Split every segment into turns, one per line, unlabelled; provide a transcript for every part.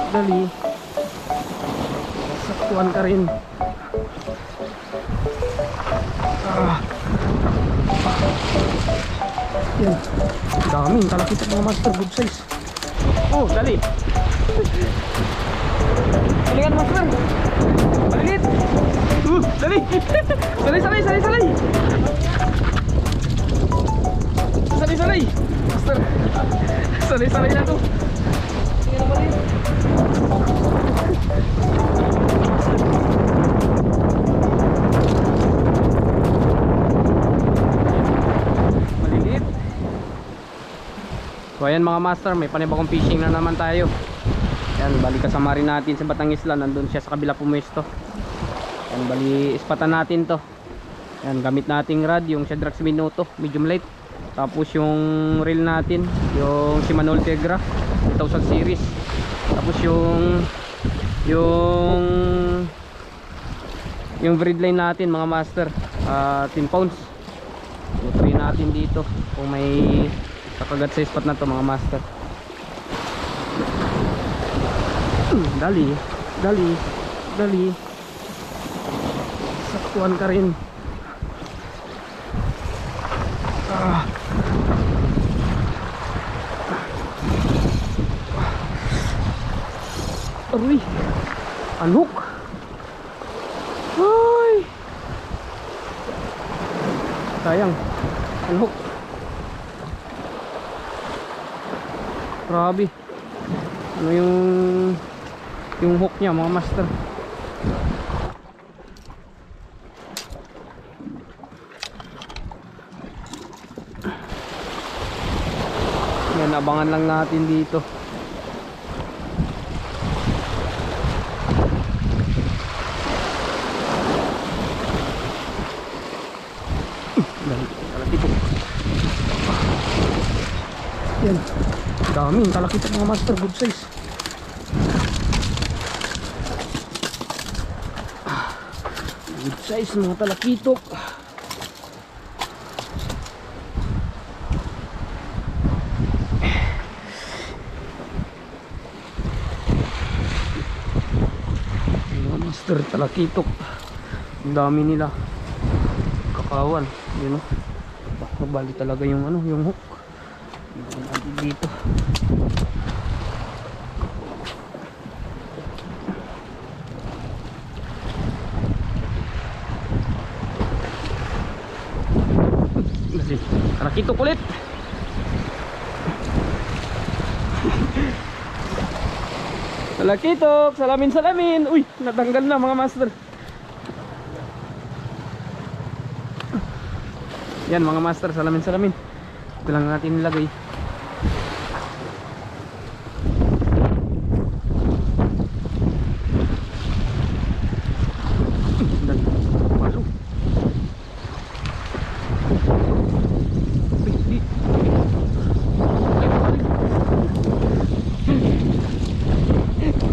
dali. Saktuan ka rin. Yan. Daming kalakit mga master, good size. Oh, dali. Galingan master. Malilit. Dali. Salay. Salay. Master. Salay na to. Tingnan mo rin. Malilit. So ayan mga master, may panibagong fishing na naman tayo. Ayan, bali kasama rin natin sa Batang Isla. Nandun siya sa kabila pumesto. Ayan, bali ispatan natin to. Ayan, gamit nating rod, yung Shadrax Minuto medium light. Tapos yung reel natin, yung Shimano Ultegra 2000 series. Tapos yung braid line natin mga master, 10 pounds. Try natin dito kung may kakagat sa spot na to mga master. Dali. Saktuan ka rin. Aroy, anok. Ay, sayang, anok. Grabe. Ano yung hook niya mga master. Yan, abangan lang natin dito. Yan, daming talakit mga master, good size. Good size mga talakitok. Mga master, talakitok. Ang dami nila. Kakawan, yun o. Nabali talaga yung yung hook. Natin dito. Talakitok ulit. Talakitok, salamin. Uy, natanggal na mga master. Yan mga master, salamin. Ito lang natin nilagay.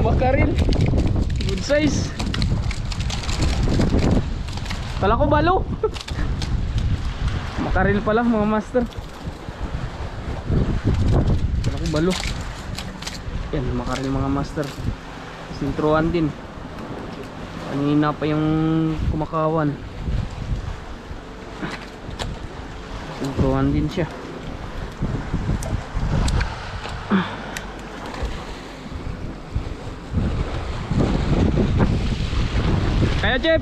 Makaril, good size. Kala ko balo. Makaril pala mga master. Kala ko balo. Yan, makaril mga master. Sintruan din. Kanina pa yung kumakawan. Sintruan din siya. Kaya Jeff,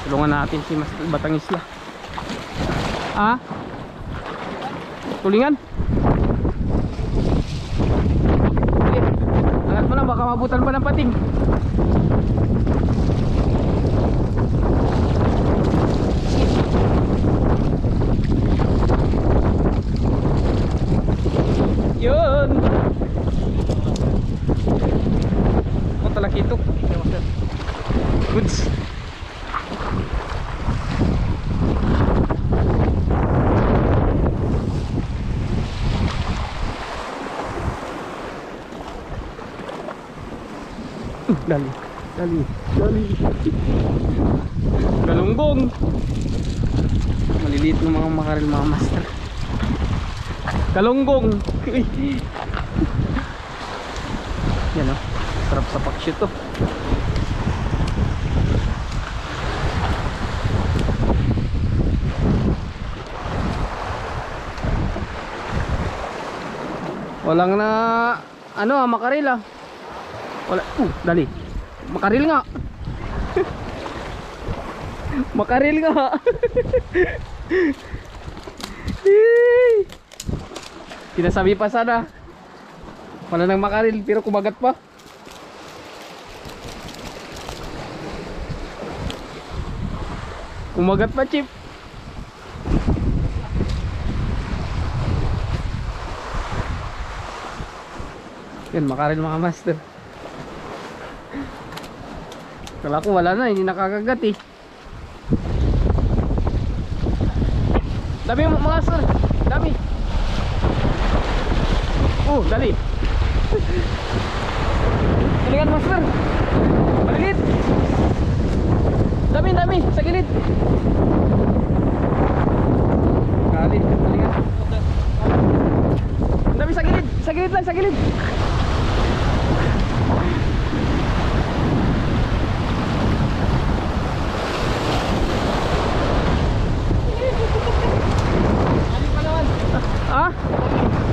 tulungan natin si Master Batang Isla. Tulingan. Sige, angat mo na, baka mabutan pa ng pating. Yun. Talakitok. Goods. Dali. Galunggong. Maliliit ng mga makarel mga master. Galunggong. Yan o, sarap sa paksyo to. Walang na ano makaril ah. Wala, dali. Makaril nga. Makaril nga. Sinasabi pa sana wala nang makaril pero kumagat pa. Kumagat pa, Chip. Yan, makaril mga master. Kala ko wala na, hindi nakakagat eh. Dami mga master, dami. Dali. Galingan master. Balilit. Dami, dami, sa gilid. Kali, galingan. Dami sa gilid, sa gilid lang, sa gilid.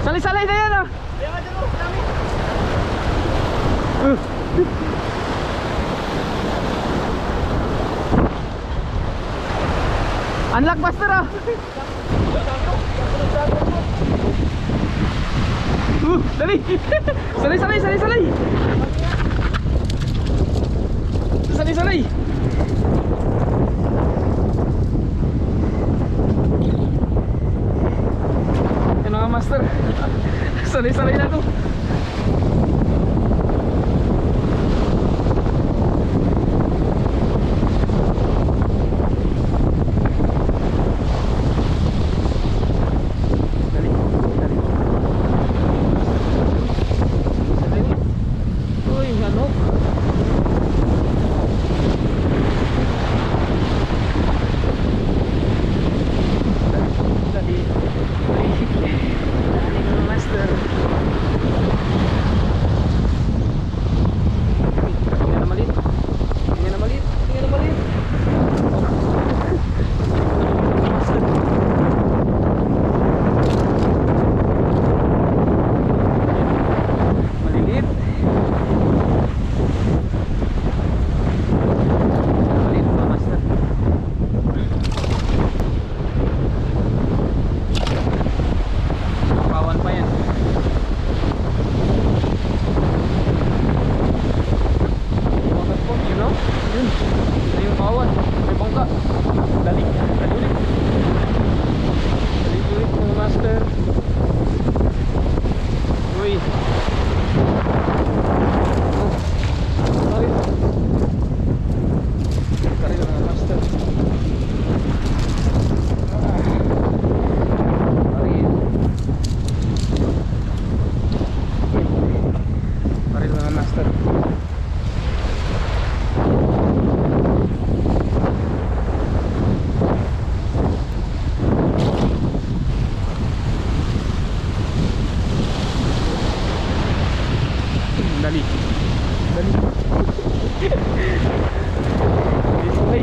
Salay-salay na yan ah. Unlock buster ah. Dali. Salay-salay, salay-salay. Salay-salay. Yan mga master. Salay-salay na to. Dali. Dali. Display.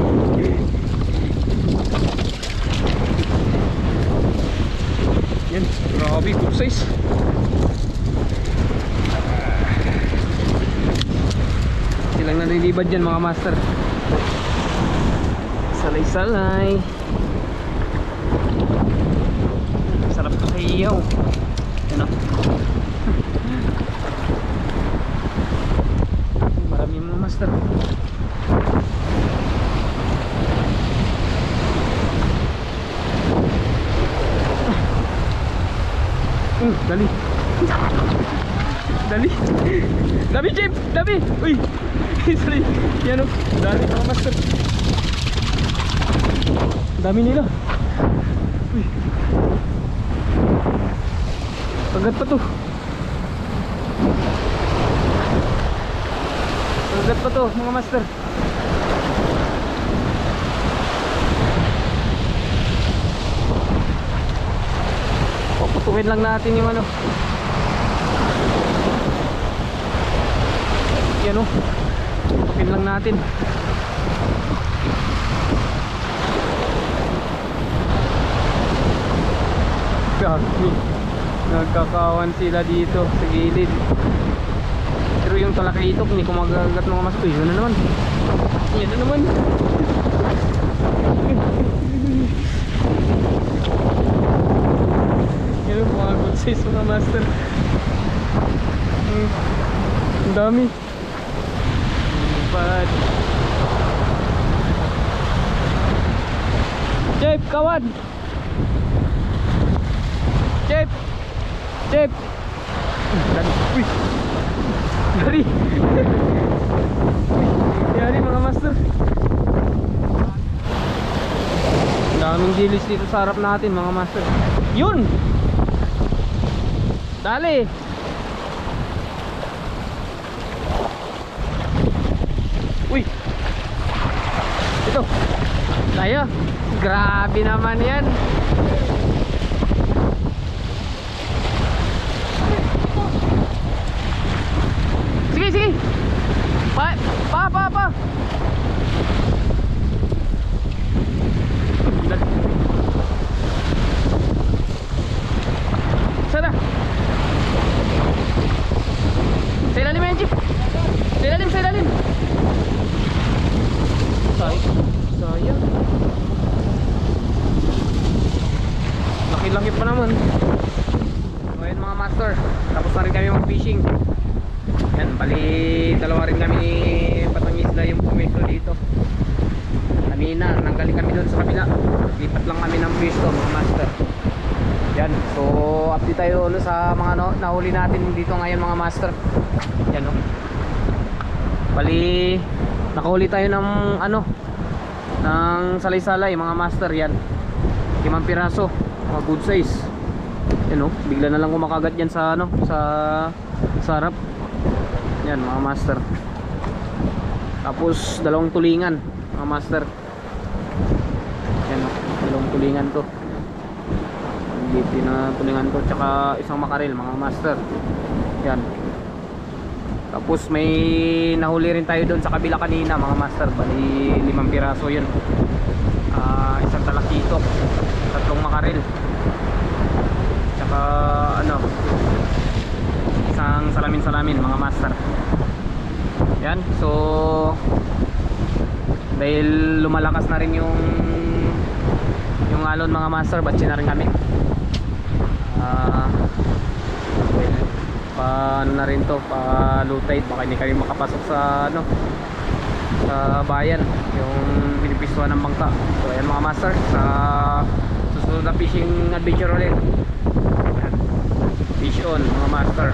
Yan, grabe, good size. Silang nalilibad dyan mga master. Salay-salay. Sarap to sa iyaw. Yan o. Marami mga master. Dali. Dali. Dami Jeep, dami. Uy. Sorry. Yan o. Dami mga master. Dami nila. Uy. Agad pa to. Agad pa to mga master. Puputuin lang natin yung ano. Ayan o. Pin lang natin. Gagi. Nagkakawan sila dito sa gilid. Pero yung talakitok hindi kumagagat mga mas. Uy, yun na naman. Yan na naman. Yan ang mga good size mga master. Ang dami. Bad. Jeep, kawan. Jeep. Jeep. Uy. Dari. Dari mga master. Ang daming dilis dito sa harap natin mga master. Yun. Dali. Uy. Ito. Tayo. Grabe naman yan. Sige, sige. Pa. Sana. Sa ilalim yan, Jeep. Sa ilalim, sa ilalim. Sayang. Laki-laki pa naman. So ayun mga master, tapos na rin kami mag-fishing. Yan, bali dalawa rin kami ni Batangisla yung pumesto dito. Kanina, nanggaling kami doon sa kabila. Lipat lang kami ng pwesto mga master. Yan, so update tayo ulit sa mga nahuli natin dito ngayon mga master. Yan o. Bali, nakahuli tayo ng ng salay-salay mga master. Yan, 5 piraso, mga good size. Yan o, bigla na lang kumakagat yan sa sa harap. Yan mga master. Tapos 2 tulingan mga master. Yan o, 2 tulingan to. Dito na tulingan to, tsaka isang makarel mga master. Yan. Tapos may nahuli rin tayo doon sa kabila kanina mga master. Bali 5 piraso yun. Isang talakitok, 3 makarel, tsaka isang salamin mga master. Yan, so dahil lumalakas na rin yung alon mga master, batsi na rin kami. Paano na rin to, pa low tide, baka hindi kami makapasok sa sa bayan, yung pinipistuhan ng bangka. So ayan mga master, sa susunod na fishing adventure ulit. Fish on mga master.